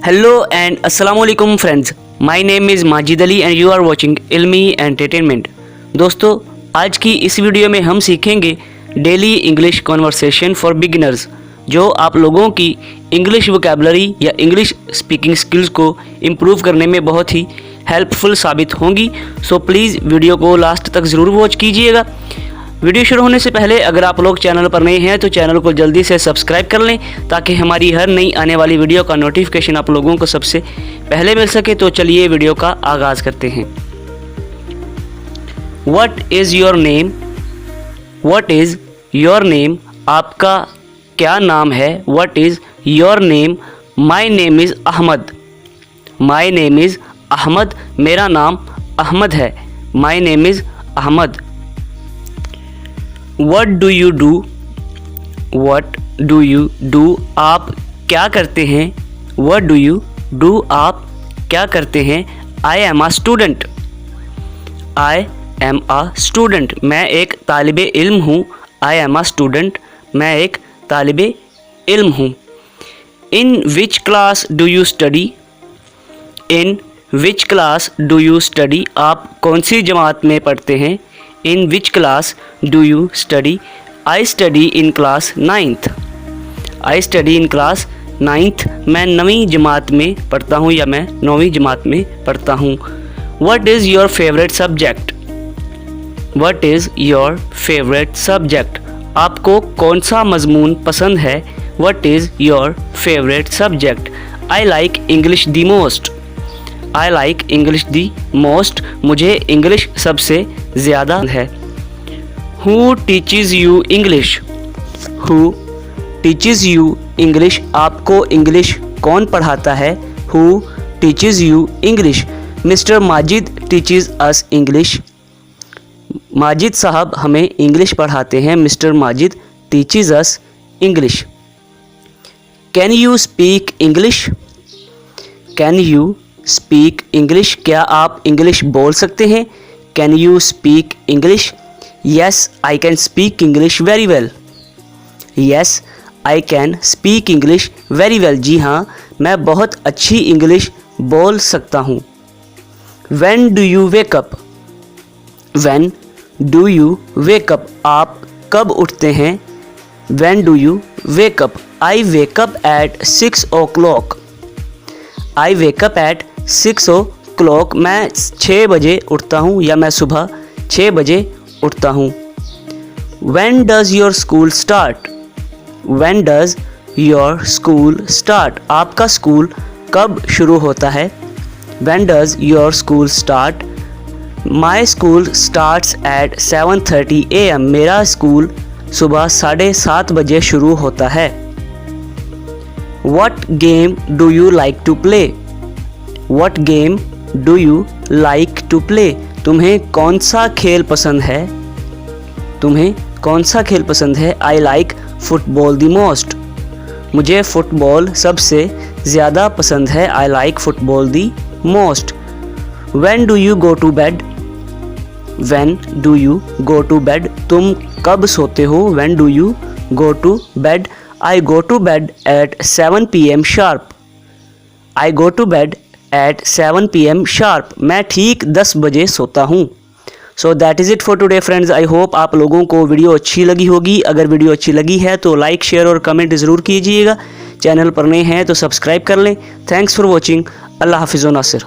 Hello and Assalamu alaikum friends. My name is Majid Ali and you are watching Ilmi entertainment. दोस्तों, आज की इस video में हम सीखेंगे daily English conversation for beginners, जो आप लोगों की इंग्लिश वोकैबुलरी या इंग्लिश स्पीकिंग स्किल्स को इम्प्रूव करने में बहुत ही हेल्पफुल साबित होंगी। सो प्लीज़ वीडियो को लास्ट तक ज़रूर वॉच कीजिएगा। वीडियो शुरू होने से पहले अगर आप लोग चैनल पर नए हैं तो चैनल को जल्दी से सब्सक्राइब कर लें, ताकि हमारी हर नई आने वाली वीडियो का नोटिफिकेशन आप लोगों को सबसे पहले मिल सके। तो चलिए वीडियो का आगाज़ करते हैं। What is your name? What is your name? आपका क्या नाम है? What is your name? My name is Ahmed. My name is Ahmed. मेरा नाम अहमद है। My name is Ahmed. What do you do? What do you do? आप क्या करते हैं? What do you do? आप क्या करते हैं? I am a student. I am a student. मैं एक तालिबे इल्म हूँ। I am a student. मैं एक तालिबे इल्म हूँ। In which class do you study? In which class do you study? आप कौन सी जमात में पढ़ते हैं? In which class do you study? I study in class 9th. I study in class 9th. मैं 9वीं जमात में पढ़ता हूँ या मैं 9वीं जमात में पढ़ता हूँ। What is your favorite subject? What is your favorite subject? आपको कौन सा मज़मून पसंद है? What is your favorite subject? I like English the most. I like English the most. मुझे इंग्लिश सबसे ज़्यादा है। Who teaches you English? Who teaches you English? आपको इंग्लिश कौन पढ़ाता है? Who teaches you English? Mr. Majid teaches us English. Majid साहब हमें इंग्लिश पढ़ाते हैं। Mr. Majid teaches us English. Can you speak English? Can you speak English? क्या आप इंग्लिश बोल सकते हैं? Can you speak English? Yes, I can speak English very well. Yes, I can speak English very well. जी हाँ, मैं बहुत अच्छी English बोल सकता हूँ। When do you wake up? When do you wake up? आप कब उठते हैं? When do you wake up? I wake up at 6 o'clock. I wake up at 6 o'clock. मैं 6 बजे उठता हूँ या मैं सुबह 6 बजे उठता हूँ। When does your school start? When does your school start? आपका स्कूल कब शुरू होता है? When does your school start? My school starts at 7:30 AM. मेरा स्कूल सुबह 7:30 बजे शुरू होता है। What game do you like to play? What game do you like to play? तुम्हें कौन सा खेल पसंद है? तुम्हें कौन सा खेल पसंद है? I like football the most. मुझे फुटबॉल सबसे ज़्यादा पसंद है। I like football the most. When do you go to bed? When do you go to bed? तुम कब सोते हो? When do you go to bed? I go to bed at 7 PM sharp. I go to bed at 7 PM sharp. मैं ठीक 10 बजे सोता हूँ। So that is it for today friends. I hope आप लोगों को वीडियो अच्छी लगी होगी। अगर वीडियो अच्छी लगी है तो लाइक शेयर और कमेंट ज़रूर कीजिएगा। चैनल पर नए हैं तो सब्सक्राइब कर लें। Thanks for watching. अल्लाह हाफिज़ व नासिर।